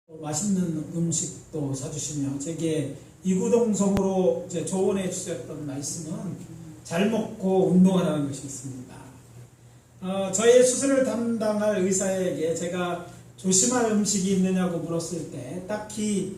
맛있는 음식도 사주시며 제게 이구동성으로 조언해 주셨던 말씀은 잘 먹고 운동하라는 것이 있습니다. 저의 수술을 담당할 의사에게 제가 조심할 음식이 있느냐고 물었을 때 딱히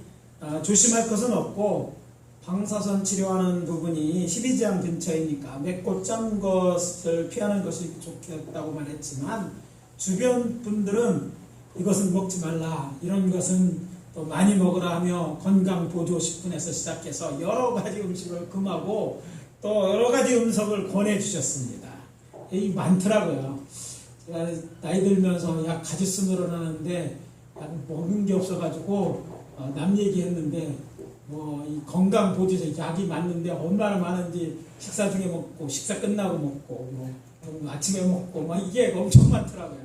조심할 것은 없고 방사선 치료하는 부분이 십이지향 근처이니까 맵고 짠 것을 피하는 것이 좋겠다고 말했지만 주변 분들은 이것은 먹지 말라, 이런 것은 또 많이 먹으라 하며 건강 보조 식품에서 시작해서 여러 가지 음식을 금하고 또 여러 가지 음식을 권해 주셨습니다. 이 많더라고요. 제가 나이 들면서 약 가지수 늘어나는데 약 먹은 게 없어가지고 남 얘기했는데 이 건강 보조제 약이 많는데 얼마나 많은지 식사 중에 먹고 식사 끝나고 먹고 아침에 먹고 이게 엄청 많더라고요.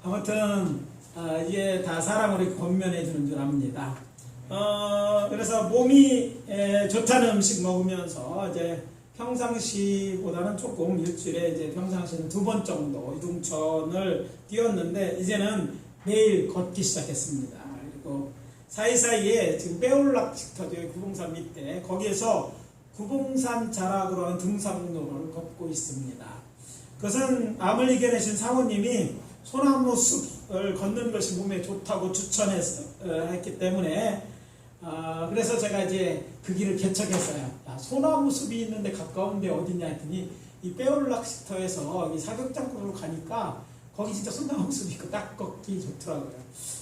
아무튼 이게 다 사람을 권면해 주는 줄 압니다. 그래서 몸이 좋다는 음식 먹으면서 이제 평상시보다는 조금 일주일에 평상시는 2번 정도 이동천을 뛰었는데 이제는 매일 걷기 시작했습니다. 그리고 사이사이에 지금 빼올락식터죠. 구봉산 밑에 거기에서 구봉산 자락으로 하는 등산로를 걷고 있습니다. 그것은 암을 이겨내신 사모님이 소나무 숲을 걷는 것이 몸에 좋다고 추천했기 때문에 그래서 제가 이제 그 길을 개척했어요. 소나무 숲이 있는데 가까운데 어디냐 했더니 이 빼올락식터에서 이 사격장으로 가니까 거기 진짜 소나무 숲이 있고 딱 걷기 좋더라고요.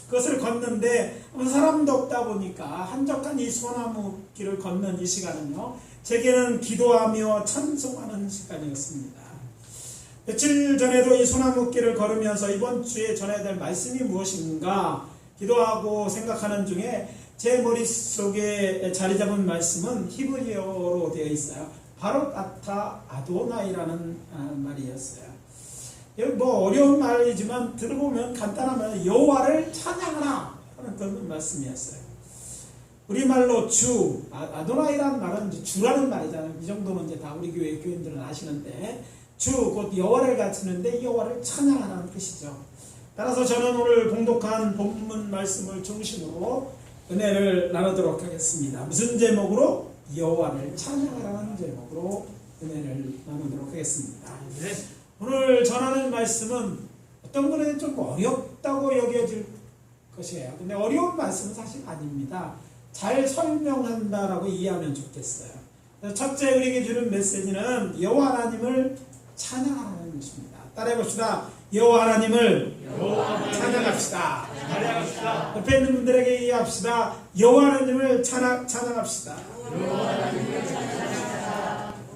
그것을 걷는데 사람도 없다 보니까 한적한 이 소나무 길을 걷는 이 시간은요, 제게는 기도하며 찬송하는 시간이었습니다. 며칠 전에도 이 소나무길을 걸으면서 이번 주에 전해야 될 말씀이 무엇인가 기도하고 생각하는 중에 제 머릿속에 자리 잡은 말씀은 히브리어로 되어 있어요. 바로 아타 아도나이라는 말이었어요. 어려운 말이지만 들어보면 간단하면 여호와를 찬양하라 하는 그런 말씀이었어요. 우리말로 주, 아도나이라는 말은 주라는 말이잖아요. 이 정도는 이제 다 우리 교회 교인들은 아시는데 주, 곧 여호와를 가르치는데 여호와를 찬양하라는 뜻이죠. 따라서 저는 오늘 봉독한 본문 말씀을 중심으로 은혜를 나누도록 하겠습니다. 무슨 제목으로? 여호와를 찬양하라는 제목으로 은혜를 나누도록 하겠습니다. 오늘 전하는 말씀은 어떤 분에게 좀 어렵다고 여겨질 것이에요. 근데 어려운 말씀은 사실 아닙니다. 잘 설명한다라고 이해하면 좋겠어요. 첫째 우리에게 주는 메시지는 여호와 하나님을 찬양하라는 것입니다. 따라해봅시다. 여호와 하나님을 찬양합시다. 옆에 있는 분들에게 이해합시다. 여호와 하나님을 찬양합시다.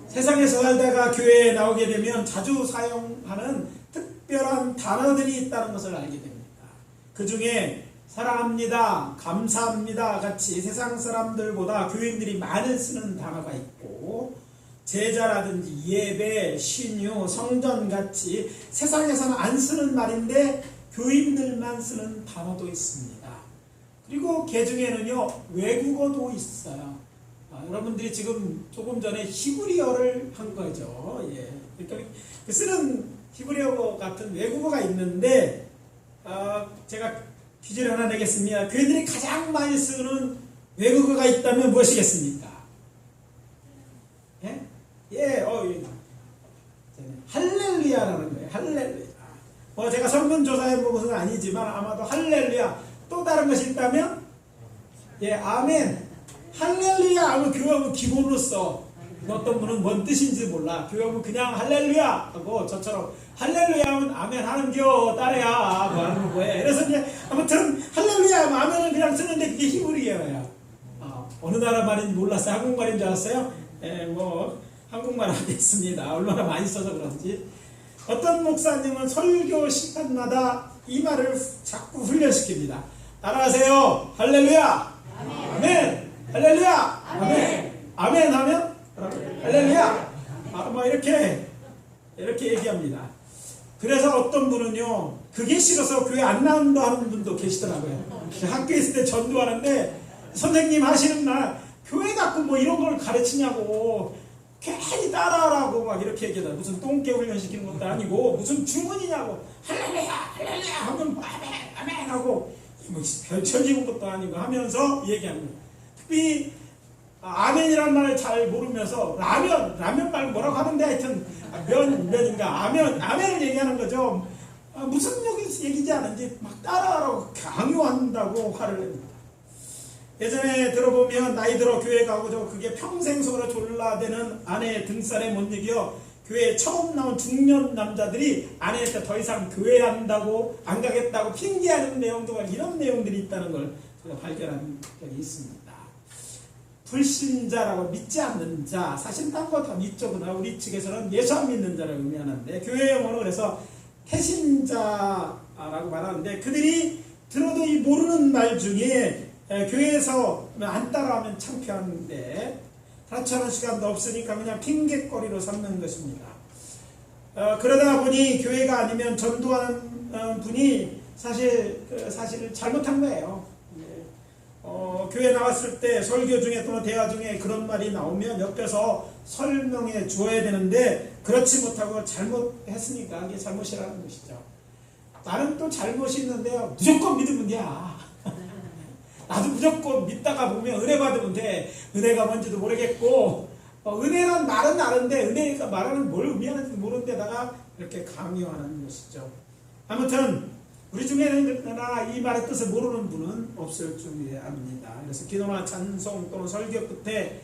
세상에서 살다가 교회에 나오게 되면 자주 사용하는 특별한 단어들이 있다는 것을 알게 됩니다. 그 중에 사랑합니다, 감사합니다 같이 세상 사람들보다 교인들이 많이 쓰는 단어가 있고, 제자라든지 예배, 신유, 성전 같이 세상에서는 안 쓰는 말인데 교인들만 쓰는 단어도 있습니다. 그리고 그 중에는요, 외국어도 있어요. 여러분들이 지금 조금 전에 히브리어를 한 거죠. 그러니까 쓰는 히브리어 같은 외국어가 있는데, 제가 퀴즈를 하나 내겠습니다. 교인들이 가장 많이 쓰는 외국어가 있다면 무엇이겠습니까? 할렐루야라는 거예요. 할렐루야. 제가 설문조사해 본 것은 아니지만 아마도 할렐루야. 또 다른 것이 있다면? 아멘. 할렐루야 하면 교회하면 기본으로 써. 어떤 분은 뭔 뜻인지 몰라. 교회하면 그냥 할렐루야 하고, 저처럼 할렐루야 하면 아멘 하는겨 따래야 하는 거예요. 그래서 이제 아무튼 할렐루야 하면 아멘을 그냥 쓰는데 그게 히브리어예요. 어느 나라 말인지 몰랐어요. 한국말인 줄 알았어요? 한국말 하겠습니다. 얼마나 많이 써서 그런지. 어떤 목사님은 설교 시간마다 이 말을 자꾸 훈련시킵니다. 따라하세요. 할렐루야. 아멘. 할렐루야. 아멘. 아멘 하면 할렐루야. 이렇게 얘기합니다. 그래서 어떤 분은요, 그게 싫어서 교회 안 나온다 하는 분도 계시더라고요. 학교에 있을 때 전도하는데 선생님 하시는 날 교회 갖고 이런 걸 가르치냐고 괜히 따라하라고 이렇게 얘기하다. 무슨 똥개 훈련시키는 것도 아니고 무슨 주문이냐고 할렐루야 할렐루야 하면 아멘 아멘 하고 뭐 별천지군 것도 아니고 하면서 얘기하는 거예요. 특히 아멘이라는 말을 잘 모르면서 라면 말고 뭐라고 하는데 하여튼 면인가 아멘을 얘기하는 거죠. 무슨 얘기지 않은지 막 따라하라고 강요한다고 화를 냅니다. 예전에 들어보면 나이 들어 교회 가고 그게 평생 서로 졸라대는 아내의 등살에 못 이겨 교회에 처음 나온 중년 남자들이 아내한테 더 이상 교회 한다고 안 가겠다고 핑계하는 내용도 이런 내용들이 있다는 걸 제가 발견한 적이 있습니다. 불신자라고 믿지 않는 자, 사실 딴 거 다 믿죠. 그러나 우리 측에서는 예수 안 믿는 자를 의미하는데 교회 용어로 그래서 태신자라고 말하는데 그들이 들어도 이 모르는 말 중에 교회에서 안 따라하면 창피한데 다처하는 시간도 없으니까 그냥 핑계거리로 삼는 것입니다. 그러다 보니 교회가 아니면 전도하는 분이 사실 잘못한 거예요. 교회 나왔을 때 설교 중에 또는 대화 중에 그런 말이 나오면 옆에서 설명해 주어야 되는데 그렇지 못하고 잘못했으니까 이게 잘못이라는 것이죠. 나는 또 잘못이 있는데요. 무조건 믿으면 돼. 나도 무조건 믿다가 보면 은혜 받으면 돼. 은혜가 뭔지도 모르겠고 은혜란 말은 아는데 은혜가 말하는 뭘 의미하는지 모르는데다가 이렇게 강요하는 것이죠. 아무튼 우리 중에는 이 말의 뜻을 모르는 분은 없을 줄 압니다. 그래서 기도나 찬송 또는 설교 끝에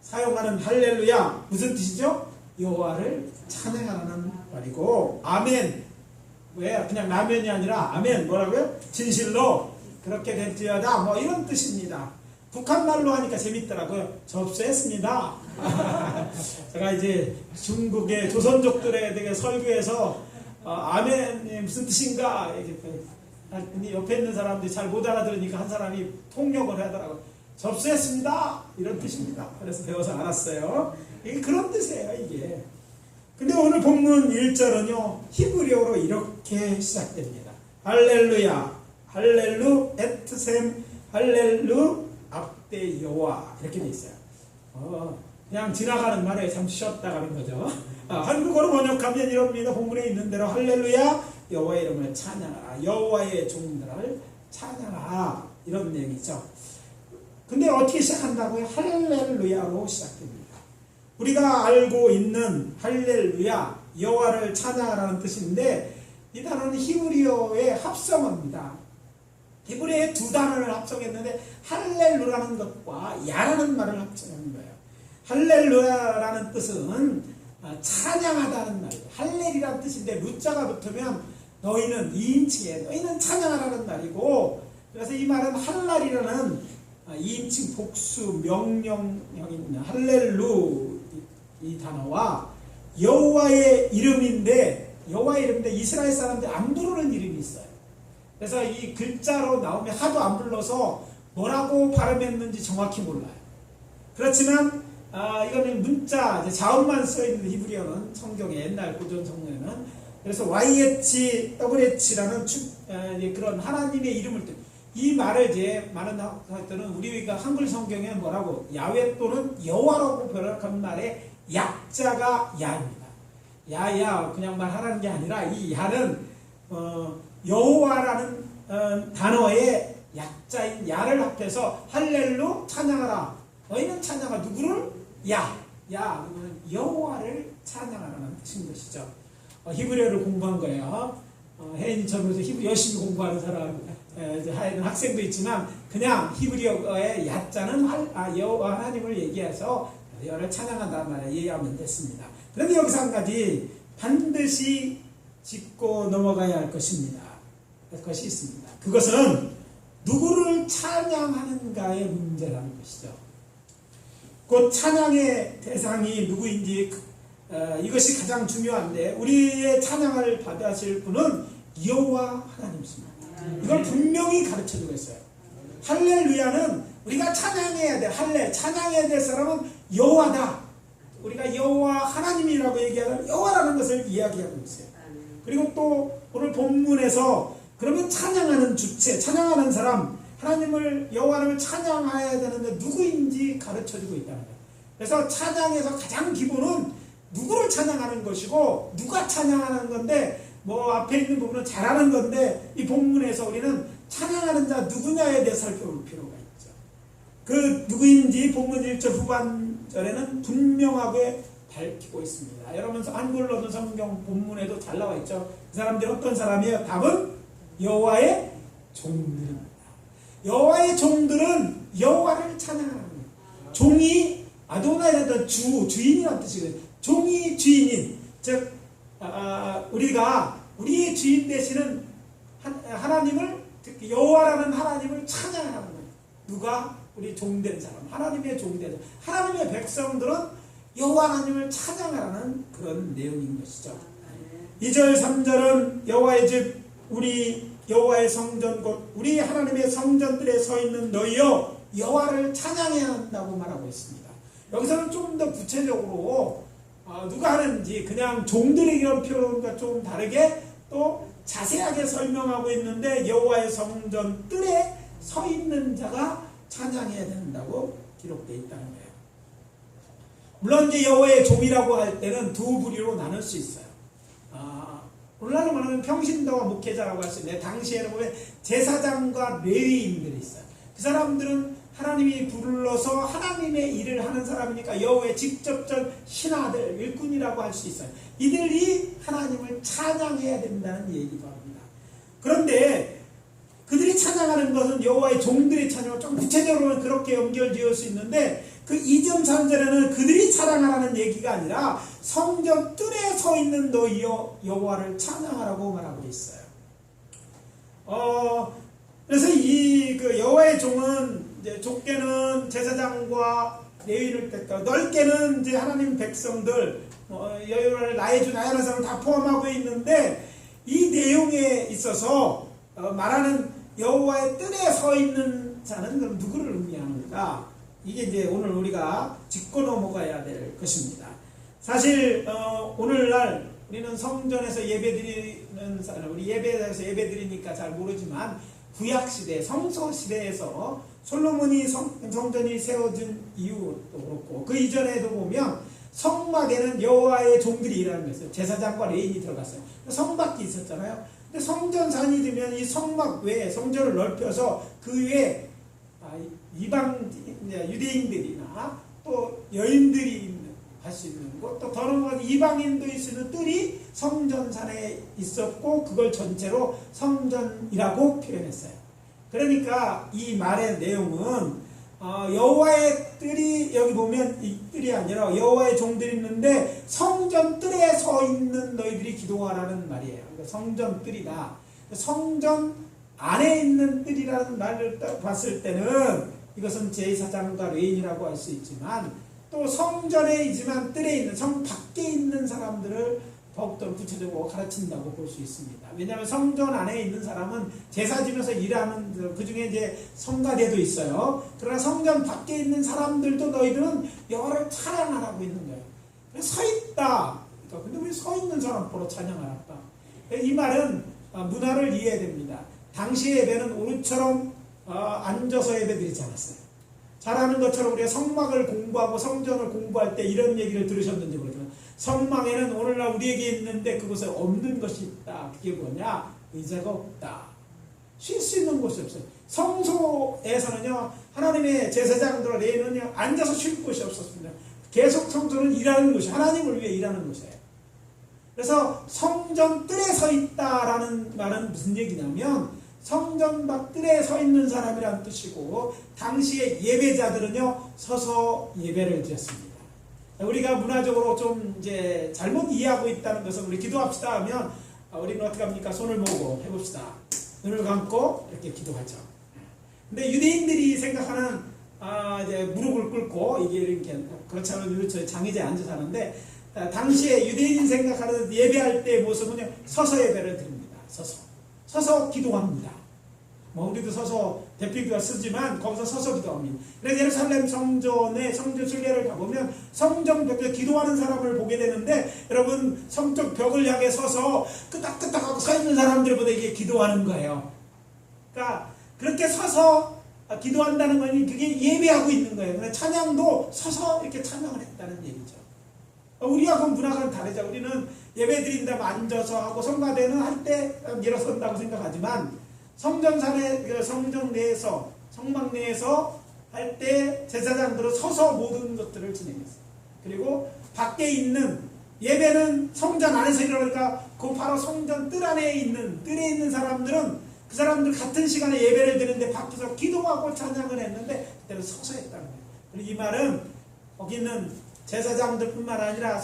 사용하는 할렐루야 무슨 뜻이죠? 여호와를 찬양하는 말이고 아멘 왜 그냥 라면이 아니라 아멘 뭐라고요? 진실로 그렇게 될지어다 뭐 이런 뜻입니다. 북한말로 하니까 재밌더라고요. 접수했습니다. 제가 이제 중국의 조선족들에 대해 설교해서 아멘이 무슨 뜻인가 근데 옆에 있는 사람들이 잘 못 알아들으니까 한 사람이 통역을 하더라고요. 접수했습니다 이런 뜻입니다. 그래서 배워서 알았어요. 이게 그런 뜻이에요 이게. 근데 오늘 본문 1절은요 히브리어로 이렇게 시작됩니다. 할렐루야 할렐루 에트셈 할렐루 압대 여호와 이렇게 돼 있어요. 그냥 지나가는 말에 참 쉬었다 가는 거죠. 한국어로 번역하면 이럽니다. 본문에 있는 대로 할렐루야 여호와의 이름을 찬양하라 여호와의 종들을 찬양하라 이런 내용이죠. 근데 어떻게 시작한다고요? 할렐루야로 시작됩니다. 우리가 알고 있는 할렐루야 여호와를 찬양하라는 뜻인데 이 단어는 히브리어의 합성어입니다. 히브리어의 두 단어를 합성했는데 할렐루라는 것과 야라는 말을 합성한 거예요. 할렐루야라는 뜻은 찬양하다는 말이에요. 할렐이라는 뜻인데 루자가 붙으면 너희는 2인칭에 너희는 찬양하라는 말이고 그래서 이 말은 할랄이라는 2인칭 복수 명령형이 있는 할렐루 이 단어와 여호와의 이름인데 이스라엘 사람들이 안 부르는 이름이 있어요. 그래서 이 글자로 나오면 하도 안 불러서 뭐라고 발음했는지 정확히 몰라요. 그렇지만 이거는 문자 자음만 써있는 히브리어는 성경의 옛날 고전 성경에는 그래서 YH, WH라는 그런 하나님의 이름을 이 말을 이제 많은 학자들은 우리가 한글 성경에 뭐라고 야훼 또는 여호와라고 번역한 말의 약자가 야입니다. 야야 그냥 말하라는 게 아니라 이 야는 여호와라는 단어의 약자인 야를 합해서 할렐루 찬양하라. 너희는 찬양하 누구를? 누구는 여호와를 찬양하라는 뜻인 것이죠. 히브리어를 공부한 거예요. 혜인이처럼 히브리 열심히 공부하는 사람 하여튼 학생도 있지만 그냥 히브리어의 야자는 여호와 하나님을 얘기해서 여호와를 찬양한다는 말을 이해하면 됐습니다. 그런데 여기서 한 가지 반드시 짚고 넘어가야 할 것이 있습니다. 그것은 누구를 찬양하는가의 문제라는 것이죠. 곧 찬양의 대상이 누구인지 이것이 가장 중요한데 우리의 찬양을 받으실 분은 여호와 하나님이십니다. 이걸 분명히 가르쳐주고 있어요. 할렐루야는 우리가 찬양해야 돼. 찬양해야 될 사람은 여호와다. 우리가 여호와 하나님이라고 얘기하는 여호와라는 것을 이야기하고 있어요. 그리고 또 오늘 본문에서 그러면 찬양하는 주체, 찬양하는 사람, 하나님을 여호와를 찬양해야 되는데 누구인지 가르쳐주고 있다는 거예요. 그래서 찬양에서 가장 기본은 누구를 찬양하는 것이고 누가 찬양하는 건데 뭐 앞에 있는 부분은 잘하는 건데 이 본문에서 우리는 찬양하는 자 누구냐에 대해 살펴볼 필요가 있죠. 그 누구인지 본문 1절 후반절에는 분명하게 밝히고 있습니다. 여러분 한글로는 성경 본문에도 잘 나와 있죠. 그 사람들이 어떤 사람이에요? 답은 여호와의 종들입니다. 여호와의 종들은 여호와를 찬양하는 거예요. 종이 아도나이라는 주인이라는 뜻이거든요. 종이 주인인, 즉 우리가 우리의 주인 되시는 하나님을, 특히 여호와라는 하나님을 찬양하는 거예요. 누가? 우리 종된 사람, 하나님의 종된 사람, 하나님의 백성들은 여호와 하나님을 찬양하라는 그런 내용인 것이죠. 2절 3절은 여호와의 집, 우리 여호와의 성전, 곧 우리 하나님의 성전들에 서 있는 너희여 여호와를 찬양해야 한다고 말하고 있습니다. 여기서는 좀 더 구체적으로 누가 하는지, 그냥 종들의 이런 표현과 좀 다르게 또 자세하게 설명하고 있는데, 여호와의 성전 뜰에 서 있는 자가 찬양해야 된다고 기록되어 있다는 거예요. 물론 이제 여호와의 종이라고 할 때는 두 부류로 나눌 수 있어요. 오늘날로 말하면 평신도와 목회자라고 할 수 있는데, 당시에는 보면 제사장과 레위인들이 있어요. 그 사람들은 하나님이 불러서 하나님의 일을 하는 사람이니까 여호와의 직접적 신하들, 일꾼이라고 할 수 있어요. 이들이 하나님을 찬양해야 된다는 얘기도 합니다. 그런데 그들이 찬양하는 것은 여호와의 종들의 찬양을 좀 구체적으로는 그렇게 연결지을 수 있는데, 그 2점 3절에는 그들이 찬양하라는 얘기가 아니라 성전 뜰에 서 있는 너희여 여호와를 찬양하라고 말하고 있어요. 그래서 그 여호와의 종은 이제 좁게는 제사장과 레위인을 택하고, 넓게는 이제 하나님 백성들, 여호와를 나의 주 나의 사람을 다 포함하고 있는데, 이 내용에 있어서 말하는 여호와의 뜰에 서 있는 자는 그럼 누구를 의미하는가? 이게 이제 오늘 우리가 짚고 넘어가야 될 것입니다. 사실 오늘날 우리는 성전에서 예배드리는 사람, 우리 예배에서 예배드리니까 잘 모르지만, 구약시대, 성소시대에서 솔로몬이 성전이 세워진 이유도 그렇고, 그 이전에도 보면 성막에는 여호와의 종들이 일하는 거였어요. 제사장과 레인이 들어갔어요. 성막이 있었잖아요. 근데 성전산이 되면 이 성막 외에 성전을 넓혀서 그 외에 이방 유대인들이나 또 여인들이 할 수 있는 곳, 또 더 넘어가서 이방인도 있을 수 있는 뜰이 성전산에 있었고, 그걸 전체로 성전이라고 표현했어요. 그러니까 이 말의 내용은 여호와의 뜰이, 여기 보면 이 뜰이 아니라 여호와의 종들이 있는데 성전 뜰에 서 있는 너희들이 기도하라는 말이에요. 그러니까 성전 뜰이다. 성전 안에 있는 뜰이라는 말을 봤을 때는 이것은 제사장과 레인이라고 할 수 있지만, 또 성전에 있지만 뜰에 있는, 성 밖에 있는 사람들을 더욱더 구체적으로 가르친다고 볼 수 있습니다. 왜냐하면 성전 안에 있는 사람은 제사 지면서 일하는, 그 중에 이제 성가대도 있어요. 그러나 성전 밖에 있는 사람들도 너희들은 여호와를 찬양하라고 있는 거예요. 서 있다. 그러니까 근데 왜 서 있는 사람 보러 찬양하랄까? 이 말은 문화를 이해해야 됩니다. 당시의 예배는 우리처럼 앉아서 예배 드리지 않았어요. 잘 아는 것처럼 우리가 성막을 공부하고 성전을 공부할 때 이런 얘기를 들으셨는지 모르지만, 성막에는 오늘날 우리에게 있는데 그곳에 없는 것이 있다. 그게 뭐냐? 의자가 없다. 쉴 수 있는 곳이 없어요. 성소에서는요, 하나님의 제사장들과 레위인은요, 앉아서 쉴 곳이 없었습니다. 계속 성소는 일하는 곳이, 하나님을 위해 일하는 곳이에요. 그래서 성전 뜰에 서 있다라는 말은 무슨 얘기냐면, 성전 밖 뜰에 서 있는 사람이라는 뜻이고, 당시의 예배자들은요, 서서 예배를 드렸습니다. 우리가 문화적으로 좀 이제 잘못 이해하고 있다는 것은, 우리 기도합시다 하면 우리는 어떻게 합니까? 손을 모으고 해봅시다. 눈을 감고 이렇게 기도하죠. 근데 유대인들이 생각하는 이제 무릎을 꿇고 이게 이렇게, 그렇지 않으면 저 장의자에 앉아서 하는데, 당시에 유대인 생각하는 예배할 때의 모습은요, 서서 예배를 드립니다. 서서 기도합니다. 우리도 서서 대피기도 쓰지만 거기서 서서 기도합니다. 그래서 예루살렘 성전의 성전 순례를 가보면 성전 벽에 기도하는 사람을 보게 되는데, 여러분 성적 벽을 향해 서서 끄덕끄덕하고 서 있는 사람들보다 이게 기도하는 거예요. 그러니까 그렇게 서서 기도한다는 건 그게 예배하고 있는 거예요. 그러니까 찬양도 서서 이렇게 찬양을 했다는 얘기죠. 우리하고는 문화가 다르죠. 우리는 예배 드린다면 앉아서 하고, 성가대는 할 때 일어선다고 생각하지만, 성전 내에서, 성막 내에서 할 때 제사장들은 서서 모든 것들을 진행했어요. 그리고 밖에 있는 예배는 성전 안에서 일어나니까 그 바로 성전 뜰에 있는 사람들은 그 사람들 같은 시간에 예배를 드리는데 밖에서 기도하고 찬양을 했는데 그때는 서서 했다는 거예요. 그리고 이 말은 거기 있는 제사장들뿐만 아니라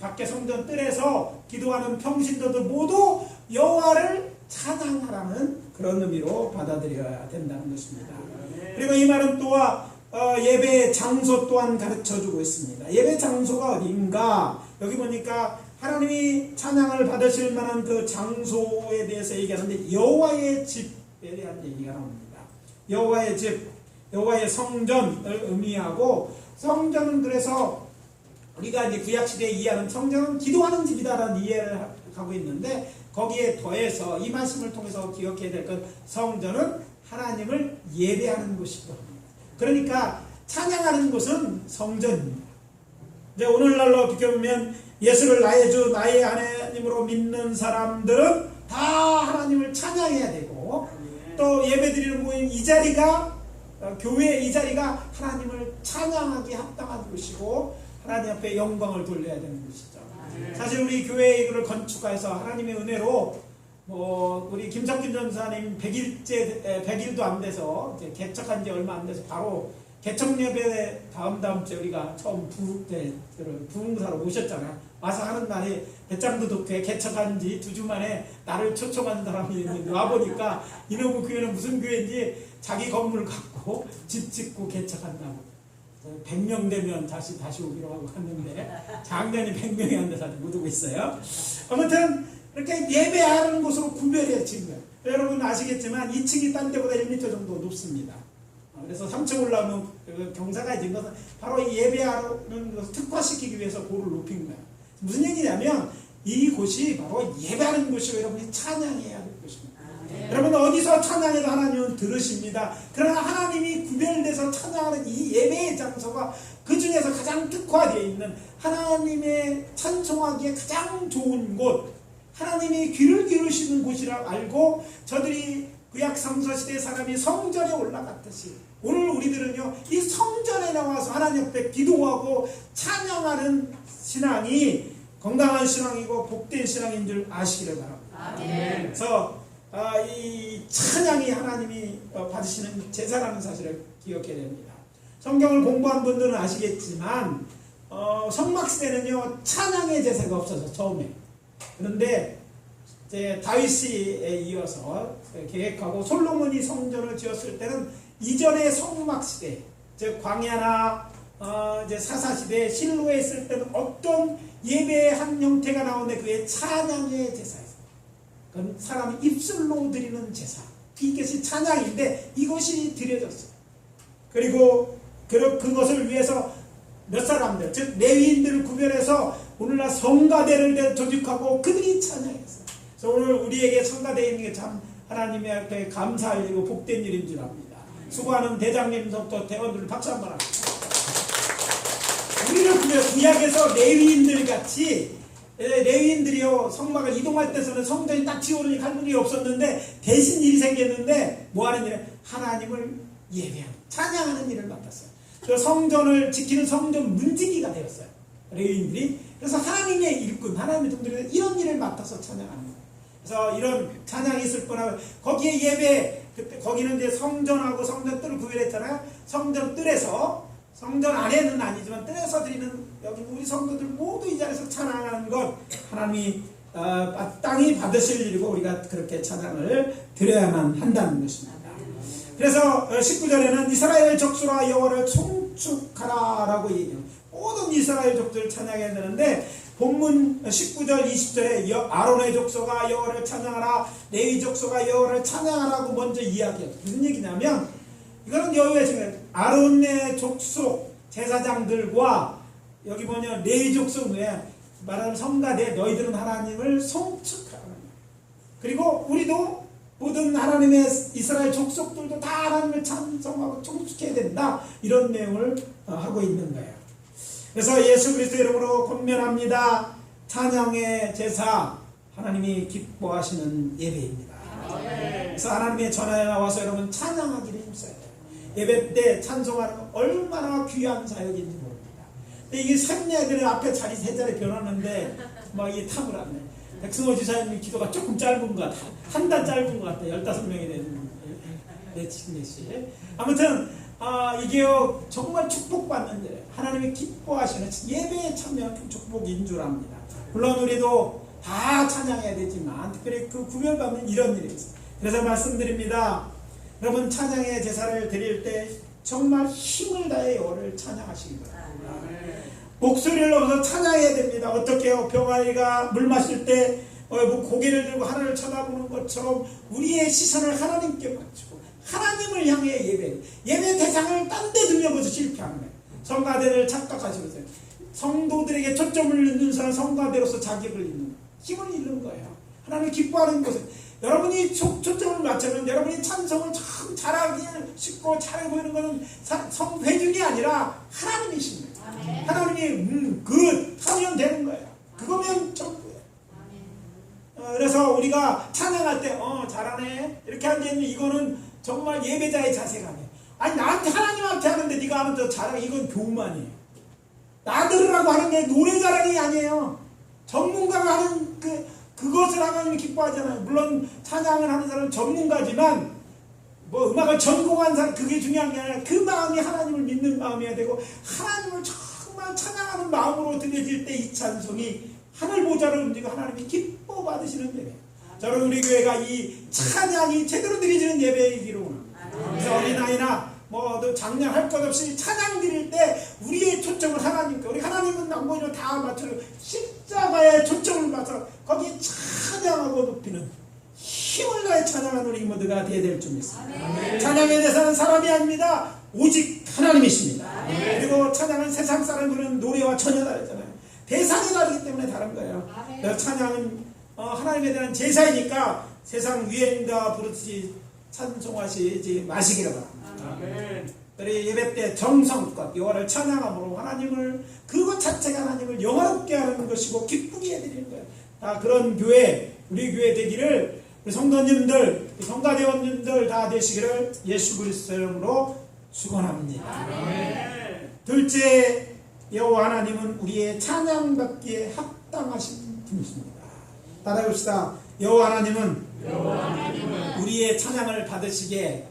밖에 성전 뜰에서 기도하는 평신도들 모두 여호와를 찬양하라는 그런 의미로 받아들여야 된다는 것입니다. 그리고 이 말은 또한 예배 장소 또한 가르쳐주고 있습니다. 예배 장소가 어디인가? 여기 보니까 하나님이 찬양을 받으실 만한 그 장소에 대해서 얘기하는데 여호와의 집에 대한 얘기가 나옵니다. 여호와의 집, 여호와의 성전을 의미하고, 성전은 그래서 우리가 이제 구약시대에 이해하는 성전은 기도하는 집이다라는 이해를 하고 있는데, 거기에 더해서 이 말씀을 통해서 기억해야 될 것, 성전은 하나님을 예배하는 곳이고 합니다. 그러니까 찬양하는 곳은 성전입니다. 이제 오늘날로 비교하면 예수를 나의 주, 나의 하나님으로 믿는 사람들은 다 하나님을 찬양해야 되고, 또 예배드리는 모임 이 자리가, 교회 이 자리가 하나님을 찬양하기 합당한 곳이고 하나님 앞에 영광을 돌려야 되는 곳이죠. 사실 우리 교회 이거를 건축해서 하나님의 은혜로 우리 김석균 전사님 100일도 안 돼서 이제 개척한 지 얼마 안 돼서 바로 개척 예배 다음 주에 우리가 처음 부흥사로 모셨잖아요. 와서 하는 날이 배짱도 교회 개척한 지 2주 만에 나를 초청한 사람이 있는데 와보니까 이놈의 교회는 무슨 교회인지 자기 건물 갖고 집 짓고 개척한다고. 100명 되면 다시 오기로 하고 갔는데 작년이 100명이 안 돼서 못 오고 있어요. 아무튼 이렇게 예배하는 곳으로 구별해 진 거예요. 여러분 아시겠지만 2층이 딴 데보다 1m 정도 높습니다. 그래서 3층 올라오면 경사가 있는 것은 바로 이 예배하는 것을 특화시키기 위해서 고를 높인 거예요. 무슨 얘기냐면 이곳이 바로 예배하는 곳이고 여러분이 찬양해야 될 곳입니다. 여러분 어디서 찬양해도 하나님은 들으십니다. 그러나 하나님이 구별돼서 찬양하는 이 예배의 장소가 그 중에서 가장 특화되어 있는 하나님의 찬송하기에 가장 좋은 곳, 하나님이 귀를 기울이시는 곳이라 알고 저들이 구약 성서시대 사람이 성전에 올라갔듯이 오늘 우리들은요 이 성전에 나와서 하나님 앞에 기도하고 찬양하는 신앙이 건강한 신앙이고 복된 신앙인 줄 아시기를 바랍니다. 그래서 이 찬양이 하나님이 받으시는 제사라는 사실을 기억해야 됩니다. 성경을 공부한 분들은 아시겠지만 성막시대는요 찬양의 제사가 없어서 처음에, 그런데 이제 다윗에 이어서 계획하고 솔로몬이 성전을 지었을 때는 이전의 성막시대, 즉 광야나 이제 사사시대 실로에 있을 때는 어떤 예배의 한 형태가 나오는데 그게 찬양의 제사였어요. 그건 사람이 입술로 드리는 제사, 이것이 찬양인데 이것이 드려졌어요. 그리고 그것을 위해서 몇 사람들, 즉 레위인들을 구별해서 오늘날 성가대를 조직하고 그들이 찬양했어요. 그래서 오늘 우리에게 성가대에 있는 게 참 하나님의 앞에 감사할 일이고 복된 일인 줄 압니다. 수고하는 대장님부터 대원들 박수 한번 합니다. 우리를 구약에서 레위인들 같이, 레위인들이요 성막을 이동할 때서는 성전이 딱 지오르니 갈 일이 없었는데 대신 일이 생겼는데 뭐하는 일이에요? 하나님을 예배하는, 찬양하는 일을 맡았어요. 그 성전을 지키는 성전 문지기가 되었어요, 레위인들이. 그래서 하나님의 일꾼, 하나님의 종들이 이런 일을 맡아서 찬양하는 거예요. 그래서 이런 찬양이 있을 뿐하고 거기에 예배, 그때 거기는 이제 성전하고 성전 뜰을 구별했잖아요. 성전 뜰에서, 성전 안에는 아니지만 뜰에서 드리는 여기 우리 성도들 모두 이 자리에서 찬양하는 것 하나님이 마땅히 받으실 일이고 우리가 그렇게 찬양을 드려야만 한다는 것입니다. 그래서 19절에는 이스라엘 족속아 여호와를 송축하라 라고 얘기해요. 모든 이스라엘 족속을 찬양해야 되는데 본문 19절 20절에 아론의 족속아 여호와를 찬양하라, 레위 족속아 여호와를 찬양하라고 먼저 이야기해요. 무슨 얘기냐면 이거는 여호와의 지금 아론의 족속 제사장들과 여기 보면 레위 족속 외에 말하는 성가대 너희들은 하나님을 송축하라. 그리고 우리도 모든 하나님의 이스라엘 족속들도 다 하나님을 찬송하고 송축해야 된다, 이런 내용을 하고 있는 거예요. 그래서 예수 그리스도 이름으로 권면합니다. 찬양의 제사, 하나님이 기뻐하시는 예배입니다. 그래서 하나님의 전화에 나와서 여러분 찬양하기를 힘써야 돼요. 예배 때 찬송하는 건 얼마나 귀한 사역인지 모릅니다. 근데 이게 삼례들은 앞에 자리 세 자리 변하는데 막 이게 탑을 안 내. 백승호 지사님 기도가 조금 짧은 것 같아. 한 단 짧은 것 같아. 15명이 되는 내시. 아무튼 이게 정말 축복받는 일, 하나님이 기뻐하시는 예배에 참여한 축복인 줄 압니다. 물론 우리도 다 찬양해야 되지만 특별히 그 구별받는 이런 일이 있어요. 그래서 말씀드립니다. 여러분 찬양의 제사를 드릴 때 정말 힘을 다해 여호와를 찬양하시기 바랍니다. 목소리를 넣어서 찬양해야 됩니다. 어떻게 해요? 병아리가 물 마실 때 고개를 들고 하늘을 쳐다보는 것처럼 우리의 시선을 하나님께 맞추고 하나님을 향해 예배 대상을 딴 데 두면 벌써 실패하는 거예요. 성가대를 착각하시면서 성도들에게 초점을 잃는 사람 성가대로서 자격을 잃는 거예요. 힘을 잃는 거예요. 하나님을 기뻐하는 것은 여러분이 초점을 맞추면 여러분이 찬송을 참 잘하기 쉽고 잘해 보이는 것은 회중이 아니라 하나님이십니다. 하나님이 하면 되는 거예요. 그거면 전부예요. 그래서 우리가 찬양할 때 잘하네 이렇게 하는 이거는 정말 예배자의 자세가 아니에요. 아니 나한테 하나님한테 하는데 네가 하면 더 잘하고 이건 교만이에요. 나 들으라고 하는 게 노래 자랑이 아니에요. 전문가가 하는 그것을 하나님이 기뻐하잖아요. 물론 찬양을 하는 사람은 전문가지만 음악을 전공한 사람 그게 중요한 게 아니라 그 마음이 하나님을 믿는 마음이어야 되고 하나님을 정말 찬양하는 마음으로 드려질 때 이 찬송이 하늘 보좌를 움직이고 하나님이 기뻐 받으시는 예배. 저는 우리 교회가 이 찬양이 제대로 드려지는 예배이기로 합니다. 그래서 어린아이나 장냥 할 것 없이 찬양 드릴 때 우리의 초점을 하나님께 우리 하나님은 안 보이면 다 맞춰서 십자가에 초점을 맞춰서 거기에 찬양하고 높이는 힘을 다해 찬양하는 우리 모두가 되어야 될 줄 믿습니다. 찬양에 대해서는 사람이 아닙니다. 오직 하나님이십니다. 그리고 찬양은 세상 사람 부르는 노래와 전혀 다르잖아요. 대상이 다르기 때문에 다른 거예요. 그래서 찬양은 하나님에 대한 제사이니까 세상 유행가 부르듯이 찬송하시지 마시기를 바랍니다. 그래 예배 때 정성껏 여호와를 찬양함으로 하나님을 그것 자체가 하나님을 영화롭게 하는 것이고 기쁘게 해드리는 거예요. 그런 교회 우리 교회 되기를 우리 성도님들 성가대원님들 다 되시기를 예수 그리스도 이름으로 축원합니다. 둘째 여호와 하나님은 우리의 찬양받기에 합당하신 분이십니다. 따라해봅시다. 여호와 하나님은 우리의 찬양을 받으시기에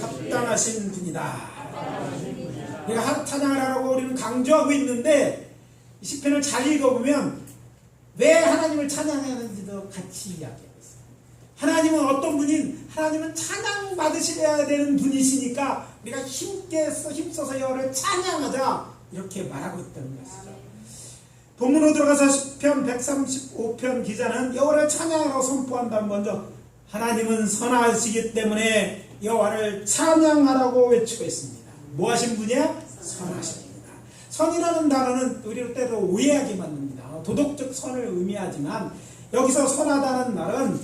합당하신 분이다. 우리가 찬양을 하라고 우리는 강조하고 있는데 시편을 잘 읽어보면 왜 하나님을 찬양해야 하는지도 같이 이야기하고 있어요. 하나님은 어떤 분인 하나님은 찬양 받으셔야 되는 분이시니까 우리가 힘써서 여호와를 찬양하자 이렇게 말하고 있다는 것이죠. 본문으로 들어가서 시편 135편 기자는 여호와를 찬양하라고 선포한다면 먼저 하나님은 선하시기 때문에 여호와를 찬양하라고 외치고 있습니다. 뭐 하신 분이야? 선하십니다. 선이라는 단어는 우리로 때로 오해하게 만듭니다. 도덕적 선을 의미하지만 여기서 선하다는 말은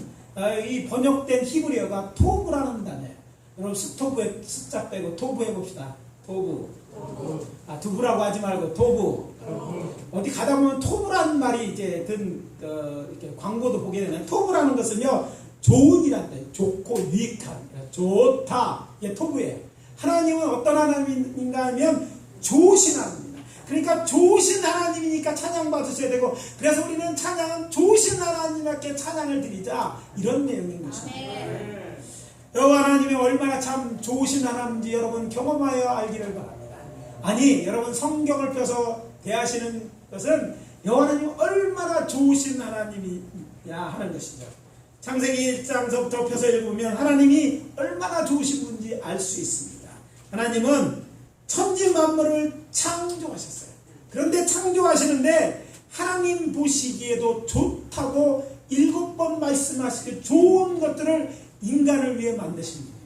이 번역된 히브리어가 토브라는 단어예요. 여러분 스토브에 숫자 빼고 토브 해봅시다. 토브. 두부라고 하지 말고 토브. 어디 가다 보면 토브라는 말이 이제 이렇게 광고도 보게 되는 토브라는 것은요 좋은이란 뜻, 좋고 유익한, 좋다. 이게 토브예요. 하나님은 어떤 하나님인가 하면 좋으신 하나님입니다. 그러니까 좋으신 하나님이니까 찬양받으셔야 되고 그래서 우리는 찬양은 좋으신 하나님께 찬양을 드리자 이런 내용인 것입니다. 여호와 하나님이 얼마나 참 좋으신 하나님인지 여러분 경험하여 알기를 바랍니다. 아니 여러분 성경을 펴서 대하시는 것은 여호와 하나님이 얼마나 좋으신 하나님이야 하는 것이죠. 창세기 1장서부터 펴서 읽으면 하나님이 얼마나 좋으신 분인지 알 수 있습니다. 하나님은 천지 만물을 창조하셨어요. 그런데 창조하시는데 하나님 보시기에도 좋다고 7번 말씀하시기 좋은 것들을 인간을 위해 만드신 분이에요.